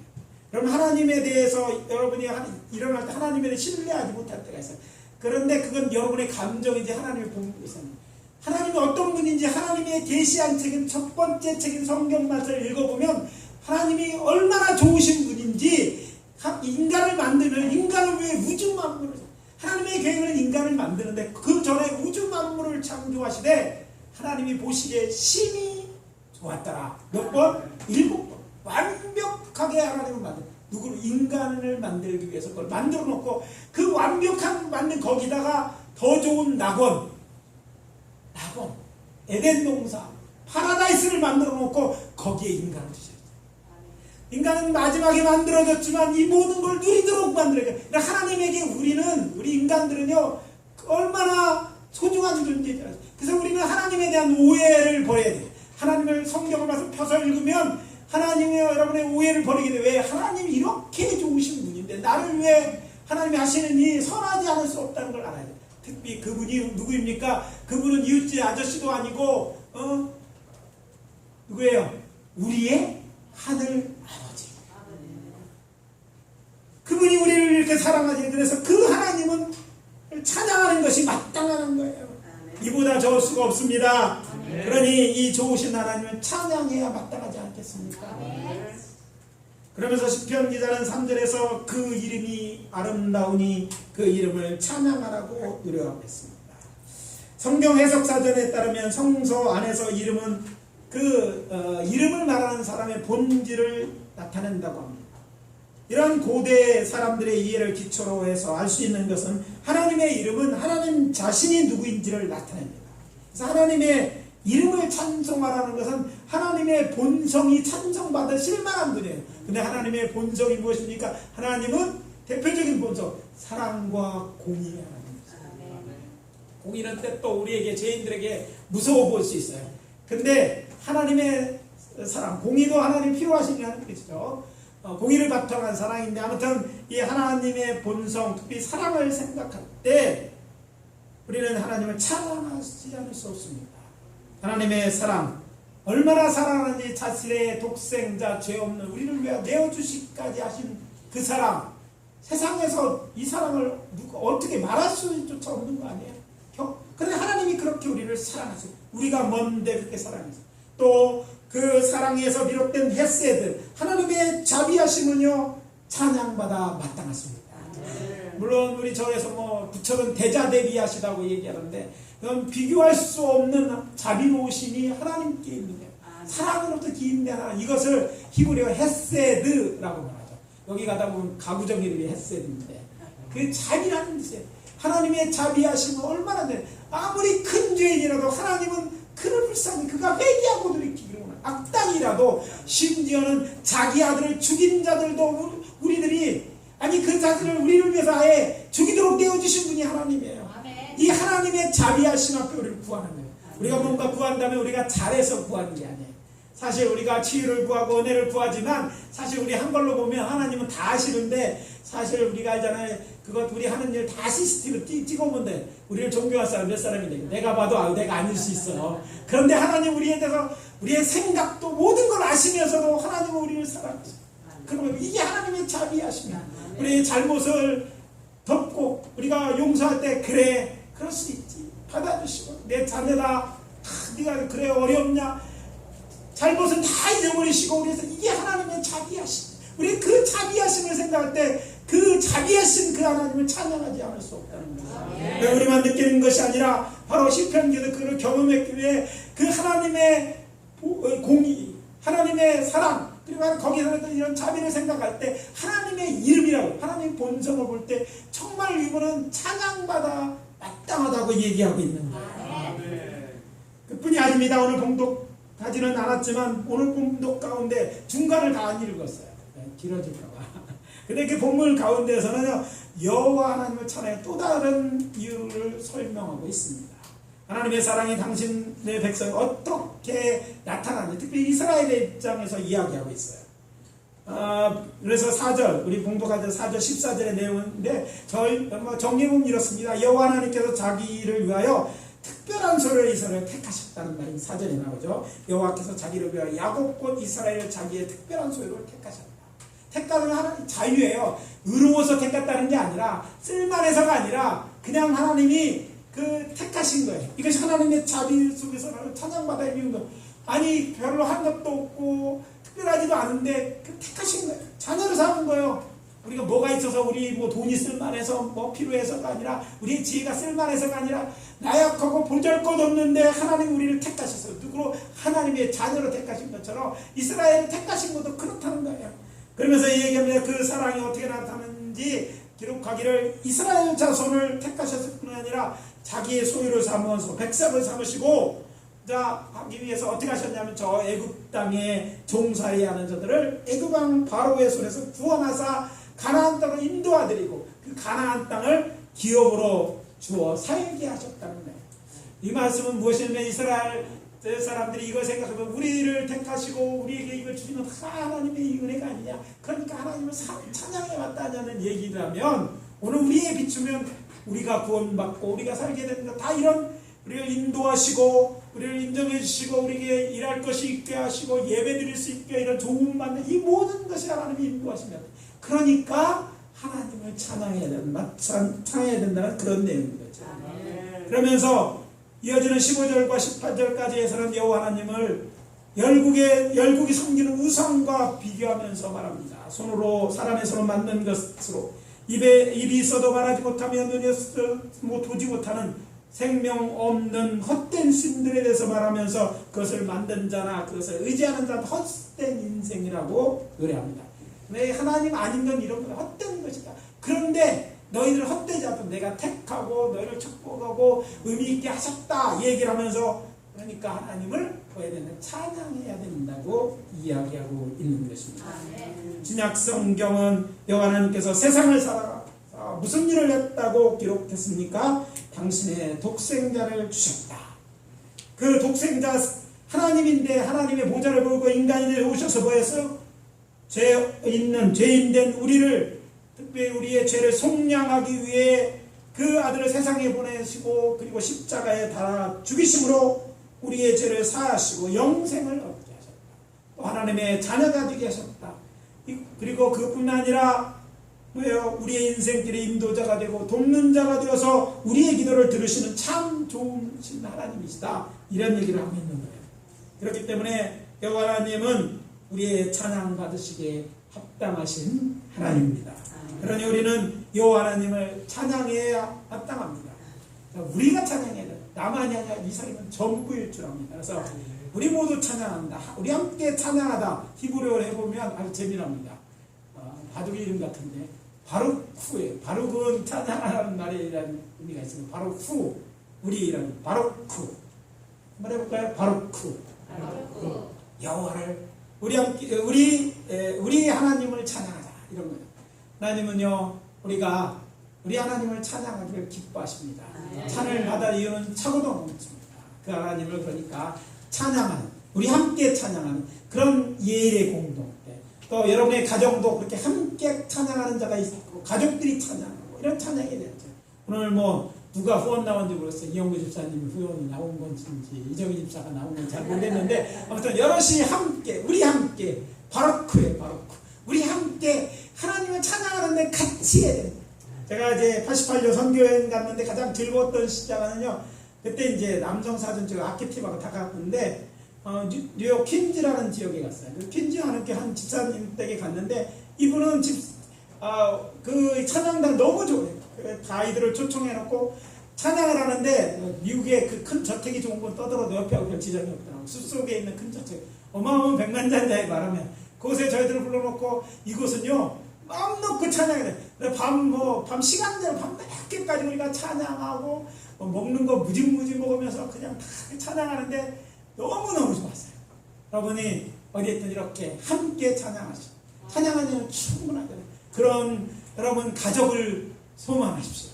그럼 하나님에 대해서 여러분이 일어날 때 하나님에 대해 신뢰하지 못할 때가 있어요. 그런데 그건 여러분의 감정이지 하나님을 보는 것은 하나님이 어떤 분인지 하나님의 계시한 책인 첫 번째 책인 성경만을 읽어보면 하나님이 얼마나 좋으신 분인지 인간을 만들면 인간을 위해 우주 만물을 하나님의 계획은 인간을 만드는데 그 전에 우주 만물을 창조하시되 하나님이 보시기에 심히 좋았더라. 몇 번? 7번. 완벽하게 하나님을 누구를 인간을 만들기 위해서 그걸 만들어 놓고 그 완벽한 만든 거기다가 더 좋은 낙원, 에덴 동산, 파라다이스를 만들어 놓고 거기에 인간을 두셔요. 인간은 마지막에 만들어졌지만 이 모든 걸 누리도록 만들어요. 하나님에게 우리 인간들은요, 얼마나 소중한 존재죠. 그래서 우리는 하나님에 대한 오해를 버려야 돼요. 하나님을 성경을 봐서 펴서 읽으면 하나님의 여러분의 오해를 버리게 돼요. 왜? 하나님이 이렇게 좋으신 분인데 나를 왜 하나님이 하시는 일이 선하지 않을 수 없다는 걸 알아야 돼요. 특히 그분이 누구입니까? 그분은 이웃집 아저씨도 아니고 누구예요? 우리의 하늘 아버지. 그분이 우리를 이렇게 사랑하지. 그래서 그 하나님은 찬양하는 것이 마땅한 거예요. 이보다 좋을 수가 없습니다. 그러니 이 좋으신 하나님을 찬양해야 마땅하지 않겠습니까? 그러면서 시편 기자는 3절에서 그 이름이 아름다우니 그 이름을 찬양하라고 노래하고 있습니다. 성경 해석사전에 따르면 성서 안에서 이름은 이름을 말하는 사람의 본질을 나타낸다고 합니다. 이런 고대 사람들의 이해를 기초로 해서 알 수 있는 것은 하나님의 이름은 하나님 자신이 누구인지를 나타냅니다. 그래서 하나님의 이름을 찬송하라는 것은 하나님의 본성이 찬송받으실 만한 분이에요. 근데 하나님의 본성이 무엇입니까? 하나님은 대표적인 본성, 사랑과 공의의 하나님입니다. 공의는 또 우리에게, 죄인들에게 무서워 보일 수 있어요. 근데 하나님의 사랑, 공의도 하나님 필요하시냐는 것이죠. 공의를 바탕한 사랑인데, 아무튼 이 하나님의 본성, 특히 사랑을 생각할 때 우리는 하나님을 찬양하지 않을 수 없습니다. 하나님의 사랑, 얼마나 사랑하는지, 자신의 독생자, 죄 없는 우리를 위해 내어주시기까지 하신 그 사랑, 세상에서 이 사랑을 누가 어떻게 말할 수조차 없는 거 아니에요? 그런데 하나님이 그렇게 우리를 사랑하세요. 우리가 뭔데 그렇게 사랑하세요. 또 그 사랑에서 비롯된 헤세드, 하나님의 자비하심은요, 찬양받아 마땅하십니다. 물론 우리 절에서 부처는 대자대비하시다고 얘기하는데, 그건 비교할 수 없는 자비로우심이 하나님께 있는 거예요. 사랑으로부터 기인된 하나님, 이것을 히브리어 헤세드라고 말하죠. 여기 가다 보면 가구적 이름이 헤세드인데, 그 자비라는 뜻이에요. 하나님의 자비하심은 얼마나 돼. 아무리 큰 죄인이라도 하나님은 그를 불쌍히, 그가 회개하고 돌이키기를 원합니다. 악당이라도, 심지어는 자기 아들을 죽인 자들도 우리들이, 그 자들을 우리를 위해서 아예 죽이도록 내어주신 분이 하나님이에요. 이 하나님의 자비하심 앞에 우리를 구하는 거예요. 우리가 뭔가 구한다면 우리가 잘해서 구하는 게 아니에요. 사실 우리가 치유를 구하고 은혜를 구하지만, 사실 우리 한 걸로 보면 하나님은 다 아시는데, 사실 우리가 알잖아요. 그것 우리 하는 일 다 CCTV로 찍어보면 돼. 우리를 존경할 사람 몇 사람인데, 내가 봐도 내가 아닐 수 있어. 그런데 하나님 우리에 대해서, 우리의 생각도 모든 걸 아시면서도 하나님은 우리를 사랑하세요. 그러면 이게 하나님의 자비하심이야. 우리의 잘못을 덮고 우리가 용서할 때, 그래, 그럴 수 있지, 받아주시고, 내 자녀다, 네가 그래 어렵냐, 잘못은 다 잊어버리시고, 그래서 이게 하나님의 자비하심. 우리 그 자비하심을 생각할 때 그 자비하신 그 하나님을 찬양하지 않을 수 없다는 거예요. 우리만 느끼는 것이 아니라 바로 시편기도 그를 경험했기 위해 그 하나님의 공의, 하나님의 사랑, 그리고 거기서 이런 자비를 생각할 때 하나님의 이름이라고, 하나님의 본성을 볼 때 정말 이분은 찬양받아 마땅하다고 얘기하고 있는 거예요. 그뿐이 아닙니다. 오늘 봉독하지는 않았지만 오늘 봉독 가운데 중간을 다 안 읽었어요. 길어질까봐. 근데 그 본문 가운데에서는 여호와 하나님을 찬양해 또 다른 이유를 설명하고 있습니다. 하나님의 사랑이 당신의 백성이 어떻게 나타나는지, 특히 이스라엘의 입장에서 이야기하고 있어요. 그래서 4절, 우리 봉독하던 4절 14절의 내용인데, 정리는 이렇습니다. 여호와 하나님께서 자기를 위하여 특별한 소를 이스라엘을 택하셨다는 말이 4절에 나오죠. 여호와께서 자기를 위하여 야곱 곧 이스라엘을 자기의 특별한 소유로 택하셨다. 택하는 하나님 자유예요. 의로워서 택했다는 게 아니라, 쓸만해서가 아니라 그냥 하나님이 택하신 거예요. 이것이 하나님의 자비 속에서 찬양받아야 되는 거. 별로 한 것도 없고 특별하지도 않은데 택하신 거예요. 자녀를 삼은 거예요. 우리가 뭐가 있어서 우리 뭐 돈이 쓸만해서 뭐 필요해서가 아니라 우리의 지혜가 쓸만해서가 아니라 나약하고 보잘것없는데 하나님 우리를 택하셔서 누구로 하나님의 자녀로 택하신 것처럼 이스라엘을 택하신 것도 그렇다는 거예요. 그러면서 얘기합니다. 그 사랑이 어떻게 나타나는지 기록하기를 이스라엘 자손을 택하셨을 뿐 아니라 자기의 소유를 삼아서 백성을 삼으시고 자 하기 위해서 어떻게 하셨냐면 저 애굽 땅에 종살이 하는 자들을 애굽 왕 바로의 손에서 구원하사 가나안 땅으로 인도하드리고 그 가나안 땅을 기업으로 주어 살게 하셨다는 거예요. 이 말씀은 무엇이냐면 이스라엘 사람들이 이걸 생각하면 우리를 택하시고 우리에게 이걸 주시는 하나님의 은혜가 아니냐, 그러니까 하나님을 찬양해 왔다는 얘기라면 오늘 우리에 비추면 우리가 구원받고 우리가 살게 되는 것 다 이런 우리를 인도하시고 우리를 인정해 주시고 우리에게 일할 것이 있게 하시고 예배 드릴 수 있게 이런 좋은 만남, 이 모든 것이 하나님이 인도하시면, 그러니까 하나님을 찬양해야 된다는 그런 내용인 거죠. 그러면서 이어지는 15절과 18절까지에서는 여호와 하나님을 열국이 섬기는 우상과 비교하면서 말합니다. 손으로 사람의 손으로 만든 것으로 입이 있어도 말하지 못하며 눈이 있어도 보지 못하는 생명 없는 헛된 신들에 대해서 말하면서 그것을 만든 자나 그것을 의지하는 자는 헛된 인생이라고 노래합니다. 내 하나님 아닌 건 이런 건 헛된 것이다. 그런데 너희들 헛되지 않고 내가 택하고 너희를 축복하고 의미 있게 하셨다 얘기를 하면서, 그러니까 하나님을 보여야 되는 찬양해야 된다고 이야기하고 있는 것입니다. 신약 성경은 여호와 하나님께서 세상을 살아가 무슨 일을 했다고 기록했습니까? 당신의 독생자를 주셨다. 그 독생자 하나님인데 하나님의 모자를 보고 인간이 되어 오셔서 뭐했어요? 죄인된 우리를, 특별히 우리의 죄를 속량하기 위해 그 아들을 세상에 보내시고 그리고 십자가에 달아 죽이심으로 우리의 죄를 사하시고 영생을 얻게 하셨다. 또 하나님의 자녀가 되게 하셨다. 그리고 그뿐 아니라 뭐예요? 우리의 인생길의 인도자가 되고 돕는 자가 되어서 우리의 기도를 들으시는 참 좋으신 하나님이시다. 이런 얘기를 하고 있는 거예요. 그렇기 때문에 여호와 하나님은 우리의 찬양 받으시기에 합당하신 하나님입니다. 그러니 우리는 여호와 하나님을 찬양해야 합당합니다. 우리가 찬양해야 돼. 나만이 아니라 이 사람은 전부일 줄 압니다. 그래서 우리 모두 찬양한다. 우리 함께 찬양하다. 히브리어를 해보면 아주 재미납니다. 바둑 이름 같은데 바루크예요. 바룩은 찬양하라는 말이라는 의미가 있습니다. 바루크, 우리라는 바루크. 한번 해볼까요? 바루크. 여호와를 우리 함께 우리 하나님을 찬양하자 이런 거예요. 하나님은요 우리가 우리 하나님을 찬양하기를 기뻐하십니다. 찬을 받을 이유는 차고도 없습니다. 그 하나님을 그러니까 찬양하는, 우리 함께 찬양하는 그런 예일의 공동체. 또 여러분의 가정도 그렇게 함께 찬양하는 자가 있고 가족들이 찬양하고 이런 찬양이 되죠. 오늘 뭐 누가 후원 나온지 모르겠어요. 이영구 집사님이 후원이 나온 건지 이정희 집사가 나온 건지 잘 모르겠는데 아무튼 여럿이 함께 우리 함께 바로크예요. 바로크. 우리 함께 하나님을 찬양하는데 같이 해야 됩니다. 제가 이제 88년 선교여행 갔는데 가장 즐거웠던 시장은요, 그때 이제 남성사전 쪽 아키티바가 다 갔는데 뉴욕 퀸즈라는 지역에 갔어요. 그 퀸즈 하는 한 집사님 댁에 갔는데 이분은 그 찬양단 너무 좋아해요. 다 아이들을 초청해놓고 찬양을 하는데 미국의 그 큰 저택이 좋은 건 떠들어도 옆에하고 별 지장이 없더라고요. 숲속에 있는 큰 저택, 어마어마한 백만장자에 말하면 그곳에 저희들을 불러놓고 이곳은요 마음 놓고 찬양해야 돼. 밤 시간대로 밤 늦게까지 우리가 찬양하고 먹는 거 무짐무짐 먹으면서 그냥 다 찬양하는데 너무너무 좋았어요. 여러분이 어디 있든 이렇게 함께 찬양하면 충분하잖아요. 그런 여러분 가족을 소망하십시오.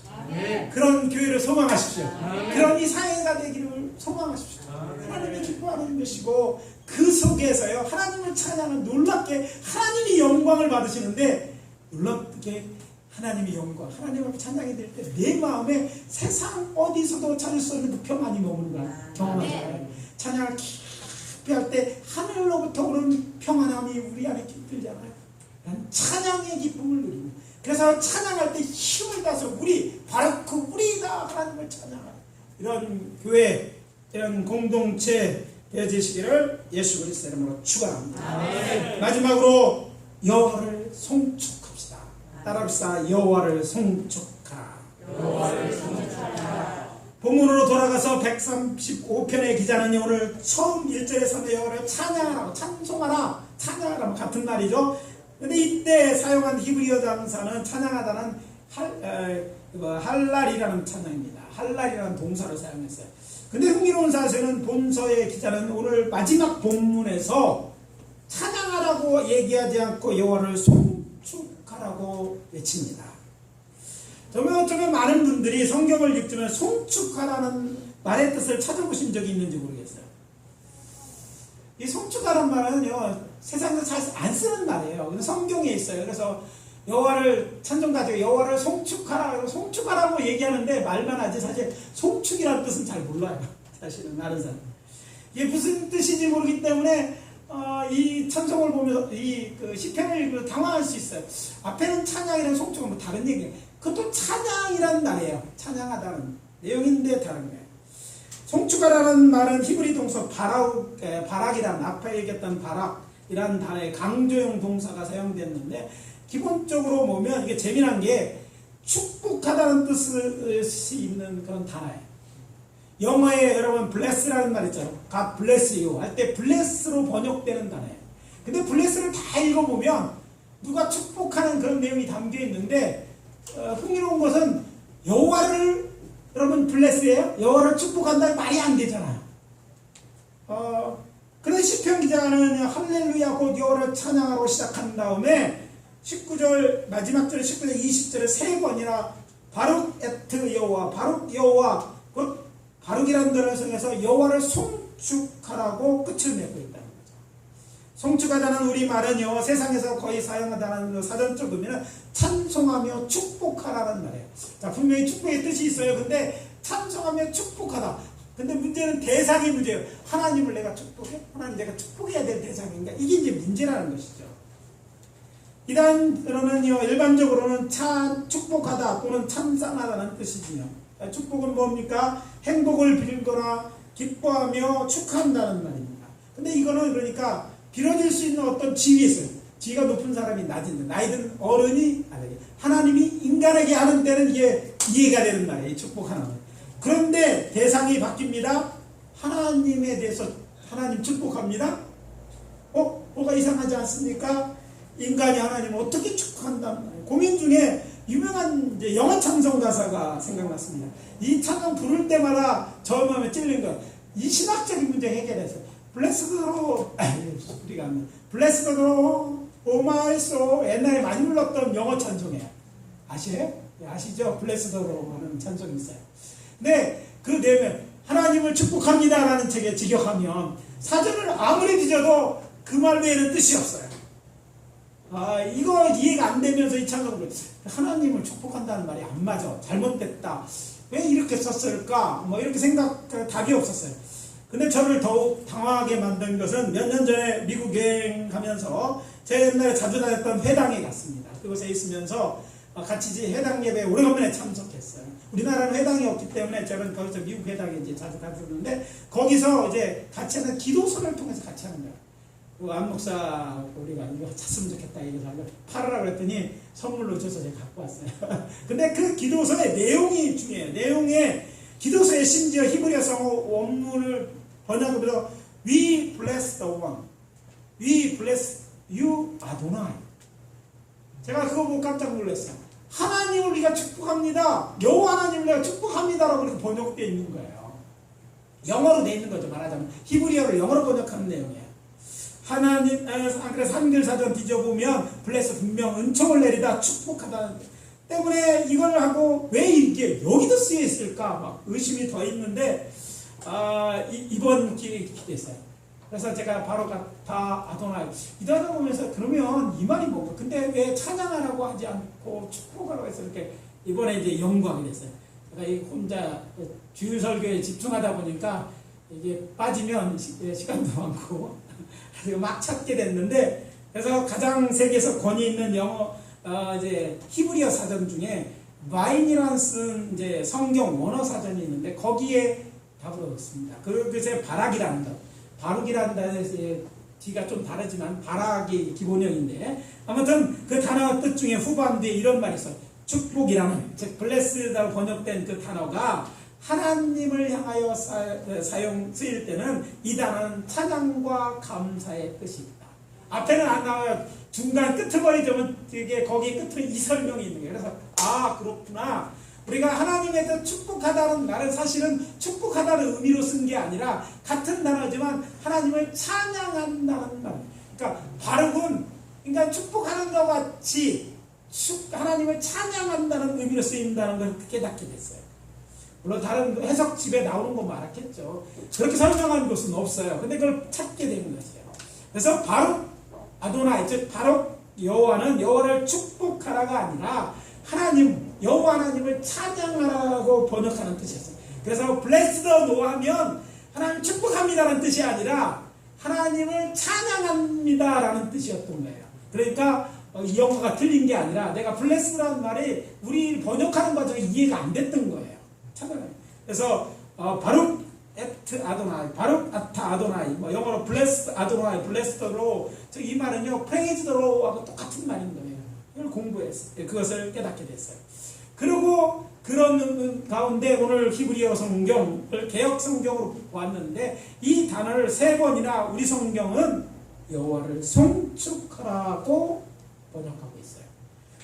그런 교회를 소망하십시오. 그런 이 사회가 되기를 소망하십시오. 하나님이 기뻐하는 것이고 그 속에서요 하나님을 찬양하는 놀랍게 하나님이 영광을 받으시는데, 놀랍게 하나님의 영광, 하나님 앞에 찬양이 될 때 내 마음에 세상 어디서도 찾을 수 없는 그 평안이 머무는 걸 경험하잖아요. 찬양을 깊이 할 때 하늘로부터 오는 평안함이 우리 안에 깃들잖아요. 찬양의 기쁨을 누리고, 그래서 찬양할 때 힘을 다해서 우리 바로크 우리가 하나님을 찬양하는 이런 교회, 이런 공동체 되어지시기를 예수 그리스도 이름으로 축원합니다. 마지막으로 여호와를 송축합시다. 따라합시다. 여호와를 송축하라. 여호와를 송축하라. 본문으로 돌아가서 135편의 기자는 오늘 처음 1절에서 여호와를 찬양하라고, 찬송하라, 찬양하라 같은 말이죠. 근데 이때 사용한 히브리어 장사는 찬양하다는 할랄이라는 찬양입니다. 할랄이라는 동사를 사용했어요. 근데 흥미로운 사실은 본서의 기자는 오늘 마지막 본문에서 찬양하라고 얘기하지 않고 여호와를 송축하라고 외칩니다. 어쩌면 많은 분들이 성경을 읽으면 송축하라는 말의 뜻을 찾아보신 적이 있는지 모르겠어요. 이 송축하라는 말은요, 세상에서 잘 안 쓰는 말이에요. 근데 성경에 있어요. 그래서 여호와를 찬송 가지고 여호와를 송축하라, 송축하라고 얘기하는데 말만 하지 사실 송축이라는 뜻은 잘 몰라요. 사실은 다른 사람. 이게 무슨 뜻인지 모르기 때문에 이 찬송을 보면서 그 시편을 읽으면 당황할 수 있어요. 앞에는 찬양이랑 송축은 뭐 다른 얘기예요. 그것도 찬양이라는 말이에요. 찬양하다는 내용인데 다른 거예요. 송축하라는 말은 히브리 동사 바락이라는, 앞에 얘기했던 바락이라는 단어의 강조형 동사가 사용됐는데, 기본적으로 보면 이게 재미난 게 축복하다는 뜻이 있는 그런 단어예요. 영어에 여러분 bless라는 말 있잖아요. God bless you 할 때 bless로 번역되는 단어예요. 근데 bless를 다 읽어보면 누가 축복하는 그런 내용이 담겨 있는데, 흥미로운 것은 여호와를 여러분 bless예요? 여호와를 축복한다는 말이 안 되잖아요. 그래서 시편 기자는 할렐루야 곧 여호와를 찬양하러 시작한 다음에 19절 마지막 절 19절 20절에 세 번이나 바룩 에트 여호와, 바룩 여호와, 곧 바룩이라는 단어를 통해서 여호와를 송축하라고 끝을 맺고 있다는 거죠. 송축하다는 우리말은요, 세상에서 거의 사용하다는 사전적 의미는 찬송하며 축복하라는 말이에요. 자, 분명히 축복의 뜻이 있어요. 근데 찬송하며 축복하다. 근데 문제는 대상이 문제예요. 하나님을 내가 축복해? 하나님 내가 축복해야 될 대상인가? 이게 이제 문제라는 것이죠. 이단으로는요, 일반적으로는 축복하다 또는 찬양하다는 뜻이지요. 축복은 뭡니까? 행복을 빌거나 기뻐하며 축하한다는 말입니다. 근데 이거는 그러니까 빌어질 수 있는 어떤 지위 있어요. 지위가 높은 사람이 낮은데, 나이든 어른이 하나님이 인간에게 하는 때는 이게 이해가 되는 말이에요. 축복하는 말. 그런데 대상이 바뀝니다. 하나님에 대해서 하나님 축복합니다. 뭐가 이상하지 않습니까? 인간이 하나님을 어떻게 축복한단 말이에요. 고민 중에 유명한 이제 영어 찬송 가사가 생각났습니다. 이 찬송 부를 때마다 저 마음에 찔린 거, 이 신학적인 문제 해결해서 Blessed 우리가 Blessed O my soul, 옛날에 많이 불렀던 영어 찬송이에요. 아시죠? Blessed 하는 찬송이 있어요. 근데 그 내용에 하나님을 축복합니다라는 책에 직역하면 사전을 아무리 뒤져도 그 말 외에는 뜻이 없어요. 이거 이해가 안 되면서 이 찬송을 하나님을 축복한다는 말이 안 맞아. 잘못됐다. 왜 이렇게 썼을까? 이렇게 답이 없었어요. 근데 저를 더욱 당황하게 만든 것은 몇 년 전에 미국 여행하면서 제가 옛날에 자주 다녔던 회당에 갔습니다. 그곳에 있으면서 같이 회당 예배에 오래간만에 참석했어요. 우리나라는 회당이 없기 때문에 저는 거기서 미국 회당에 이제 자주 갔었는데, 거기서 이제 같이 하는 기도서를 통해서 같이 하는 거예요. 안 목사 우리가 이거 찼으면 좋겠다 이거 팔으라고 했더니 선물로 줘서 제가 갖고 왔어요. 근데 그 기도서의 내용이 중요해요. 내용에 기도서에 심지어 히브리어 원문을 번역으로 We bless the one, We bless you Adonai. 제가 그거 보고 깜짝 놀랐어요. 하나님을 우리가 축복합니다. 여호와 하나님을 우리가 축복합니다라고 이렇게 번역되어 있는 거예요. 영어로 되어 있는 거죠. 말하자면 히브리어를 영어로 번역하는 내용이에요. 하나님, 그래서 한글 사전 뒤져보면 블레스 분명 은총을 내리다 축복하다 때문에 이걸 하고 왜 이게 여기도 쓰여 있을까 막 의심이 더 있는데, 이번 기회에 됐어요. 그래서 제가 바로 다 아도나이 이러다 보면서 그러면 이 말이 뭔가, 근데 왜 찬양하라고 하지 않고 축복하라고 해서 이렇게 이번에 이제 연구하게 됐어요. 제가 혼자 주일 설교에 집중하다 보니까 이게 빠지면 시간도 많고 그래서 막 찾게 됐는데, 그래서 가장 세계에서 권위 있는 영어 이제 히브리어 사전 중에 바인이라는 쓴 이제 성경 원어 사전이 있는데 거기에 답을 얻었습니다. 그것에 바락이라는 것, 바룩이라는 단어에서 뒤가 좀 다르지만 바락이 기본형인데 아무튼 그 단어 뜻 중에 후반부에 이런 말이 있어요. 축복이라는 즉 blessed라고 번역된 그 단어가 하나님을 향하여 쓰일 때는 이 단어는 찬양과 감사의 뜻이 있다. 앞에는 안 나와요. 중간 끄트머리 좀 되게 거기 끝에 이 설명이 있는 거예요. 그래서 아 그렇구나. 우리가 하나님에 대해 축복하다는 말은 사실은 축복하다는 의미로 쓴 게 아니라 같은 단어지만 하나님을 찬양한다는 말. 그러니까 바룩은 그러니까 축복하는 것 같이 하나님을 찬양한다는 의미로 쓰인다는 걸 깨닫게 됐어요. 물론 다른 해석집에 나오는 거 말았겠죠. 그렇게 설명하는 곳은 없어요. 근데 그걸 찾게 되는 것이에요. 그래서 바룩 아도나이 즉 바룩 여호와는 여호와를 축복하라가 아니라 하나님 여호와 하나님을 찬양하라고 번역하는 뜻이었어요. 그래서 blessed 노하면 하나님 축복합니다라는 뜻이 아니라 하나님을 찬양합니다라는 뜻이었던 거예요. 그러니까 이 영어가 틀린 게 아니라 내가 blessed라는 말이 우리 번역하는 과정에 이해가 안 됐던 거예요. 찾아요. 그래서 바룩 에트 아도나이, 바룩 아타 아도나이, 뭐 영어로 blessed 아도나이, blessed로 이 말은요 praised로하고 똑같은 말인 거예요. 이걸 공부했어요. 그것을 깨닫게 됐어요. 그리고 그런 가운데 오늘 히브리어 성경을 개역 성경으로 왔는데 이 단어를 3번이나 우리 성경은 여호와를 송축하라고 번역하고 있어요.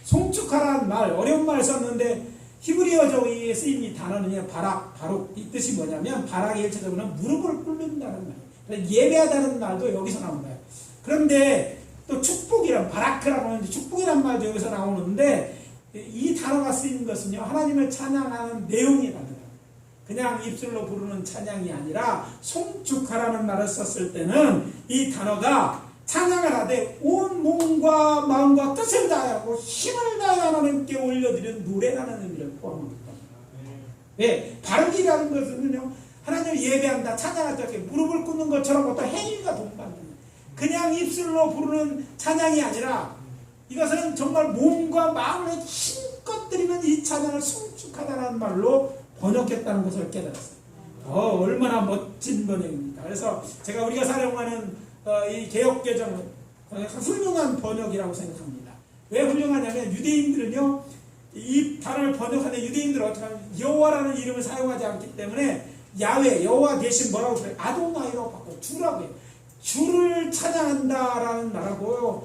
송축하라는 말 어려운 말 썼는데 히브리어적에 쓰인 이 단어는 바룩 이 뜻이 뭐냐면 바락의 일체적으로는 무릎을 꿇는다는 말이에요. 예배하다는 말도 여기서 나온 거예요. 그런데 또 축복이란 바라크라고 하는데 축복이란 말도 여기서 나오는데 이 단어가 쓰인 것은요 하나님을 찬양하는 내용이라는 거예요. 그냥 입술로 부르는 찬양이 아니라 송축하라는 말을 썼을 때는 이 단어가 찬양을 하되 온 몸과 마음과 뜻을 다하고 힘을 다해 하나님께 올려드리는 노래라는 의미를 포함합니다. 왜? 바르기라는 것은요 하나님을 예배한다 찬양한다 이렇게 무릎을 꿇는 것처럼 어떤 행위가 동반됩니다. 그냥 입술로 부르는 찬양이 아니라 이것은 정말 몸과 마음을 힘껏 드리는 이 찬양을 송축하다는 말로 번역했다는 것을 깨달았어요. 얼마나 멋진 번역입니까? 그래서 제가 우리가 사용하는 이 개역개정은 훌륭한 번역이라고 생각합니다. 왜 훌륭하냐면 유대인들은요 이 단어를 번역하는 유대인들은 어떻게 하면 여호와라는 이름을 사용하지 않기 때문에 야훼 여호와 대신 뭐라고 그래요? 아도나이로 바꿔 주라고 해요. 주를 찬양한다라는 말하고요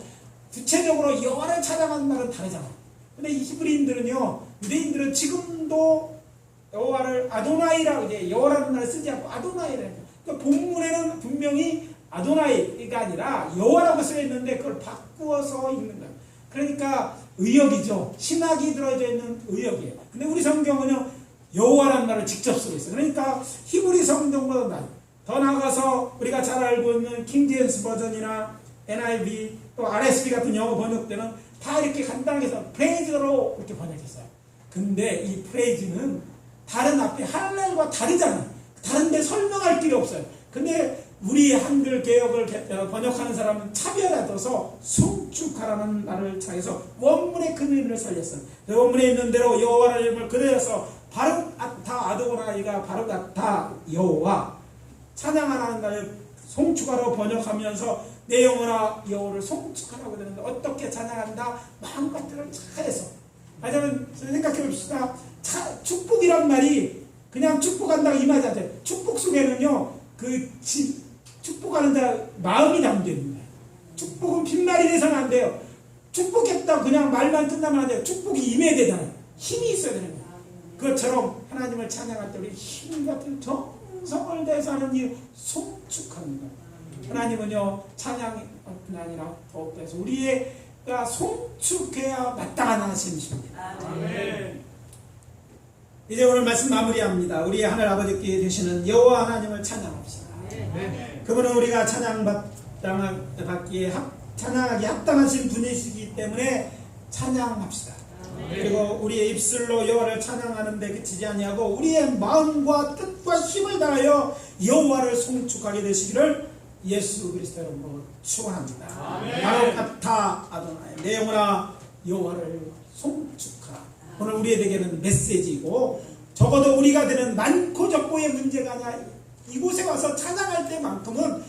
구체적으로 여호와를 찬양하는 말은 다르잖아요. 근데 이 히브리인들은요 유대인들은 지금도 여호와를 아도나이라고 이제 여호와라는 말을 쓰지 않고 아도나이라고 해요. 그러니까 본문에는 분명히 아도나이가 아니라 여호와라고 쓰여 있는데 그걸 바꾸어서 읽는 거예요. 그러니까 의역이죠. 신학이 들어져 있는 의역이에요. 근데 우리 성경은요 여호와라는 말을 직접 쓰고 있어요. 그러니까 히브리 성경보다 더 나아가서 우리가 잘 알고 있는 킹제임스 버전이나 NIV 또 RSV 같은 영어 번역 때는 다 이렇게 간단하게 해서 프레이즈로 이렇게 번역했어요. 근데 이 프레이즈는 다른 앞에 할렐과 다르잖아요. 다른데 설명할 필요 없어요. 근데 우리 한글 개역을 번역하는 사람은 차별화 둬서 송축하라는 말을 차해서 원문의 큰 의미를 살렸어요. 원문에 있는 대로 여호와라는 이름을 그대로서 바룩 아타 아도나이가 바룩 아타 여호와 찬양하라는 말을 송축하라고 번역하면서 내 영혼아 여호와를 송축하라고 되는데 어떻게 찬양한다? 마음과 뜻을 차해서 하자면 생각해 봅시다. 축복이란 말이 그냥 축복한다고 임하지 않아요. 축복 속에는요 축복하는 자 마음이 담겨 있는 거예요. 축복은 빈말이 돼서는 안 돼요. 축복했다 그냥 말만 끝나면 안 돼요. 축복이 임해야 되잖아요. 힘이 있어야 되는 거예요. 그것처럼 하나님을 찬양할 때 우리 힘 같은 정성을 다해서 하는 일 송축하는 거예요. 하나님은요 찬양뿐 아니라 더욱해서 우리가 송축해야 마땅한 하나님이십니다. 아멘. 이제 오늘 말씀 마무리합니다. 우리 하늘 아버지께 되시는 여호와 하나님을 찬양합시다. 그분은 우리가 찬양받기에 찬양하기 합당하신 분이시기 때문에 찬양합시다. 그리고 우리의 입술로 여호와를 찬양하는 데 그치지 아니하고 우리의 마음과 뜻과 힘을 다하여 여호와를 송축하게 되시기를 예수 그리스도의 이름으로 축원합니다. 바룩 아타 아도나이 내 영혼아 여호와를 송축하라. 오늘 우리에게는 메시지이고 적어도 우리가 되는 많고 적고의 문제가 아니라 이곳에 와서 찬양할 때만큼은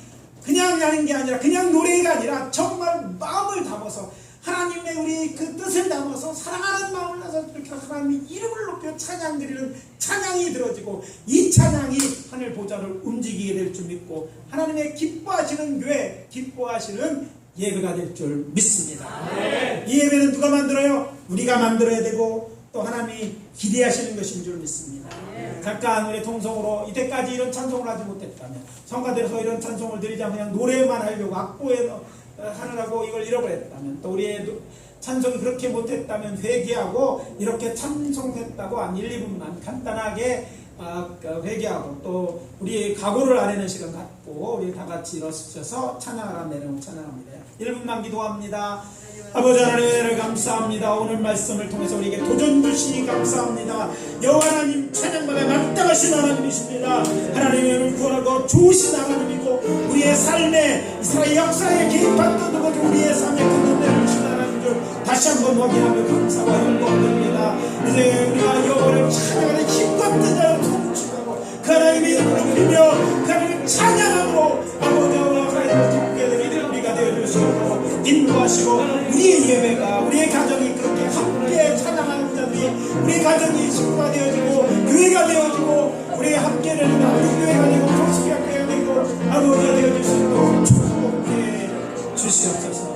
그냥 하는 게 아니라 그냥 노래가 아니라 정말 마음을 담아서 하나님의 우리 그 뜻을 담아서 사랑하는 마음을 나서 이렇게 하나님의 이름을 높여 찬양 드리는 찬양이 들어지고 이 찬양이 하늘 보좌를 움직이게 될 줄 믿고 하나님의 기뻐하시는 교회, 기뻐하시는 예배가 될 줄 믿습니다. 이 예배는 누가 만들어요? 우리가 만들어야 되고 또 하나님이 기대하시는 것인 줄 믿습니다. 잠깐 우리 통성으로 이때까지 이런 찬송을 하지 못했다면 성가대에서 이런 찬송을 드리자 그냥 노래만 하려고 악보에 하느라고 이걸 잃어버렸다면 또 우리의 찬송이 그렇게 못했다면 회개하고 이렇게 찬송했다고 한 1, 2분만 간단하게 회개하고 또 우리 각오를 아뢰는 시간 갖고 우리 다 같이 일어서셔서 찬양하라 내려온 찬양합니다. 1분만 기도합니다. 아버지 하나님을 감사합니다. 오늘 말씀을 통해서 우리에게 도전 주시니 감사합니다. 여호와 하나님 찬양받아 마땅하신 하나님이십니다. 하나님을 구원하고 좋으신 하나님이고 우리의 삶에 이스라엘 역사에 개입한 것도 우리의 삶에 큰 은혜를 주신 하나님 줄 다시 한번 확인하며 감사와 영광드립니다. 이제 우리가 여호와를 찬양하는 힘과 뜻을 통치하고 그 하나님의 이름을 부리며 그 하나님을 찬양하고 아버지와 하나님을 돕게 되는 우리가 되어주시고 인도하시고 우리의 예배가 우리의 가정이 그렇게 함께 찬양하는 자들이 우리의 가정이 식구가 되어지고 교회가 되어지고 우리의 함께를 한국교회가 되고 성식교회가 되고 아버지가 되어질 수 있도록 축복해 주시옵소서.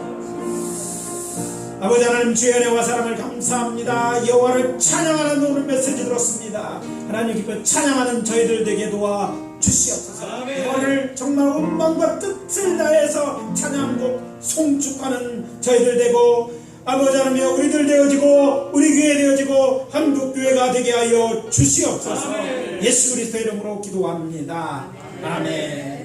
아버지 하나님 주의 은혜와 사랑을 감사합니다. 여호와를 찬양하는 오늘 메시지 들었습니다. 하나님 기뻐 찬양하는 저희들 되게 도와 주시옵소서. 여호와를 정말 온 마음과 뜻을 다해서 찬양하고 송축하는 저희들 되고 아버지 하나님 우리들 되어지고 우리 교회 되어지고 한국교회가 되게 하여 주시옵소서. 예수 그리스도 이름으로 기도합니다. 아멘.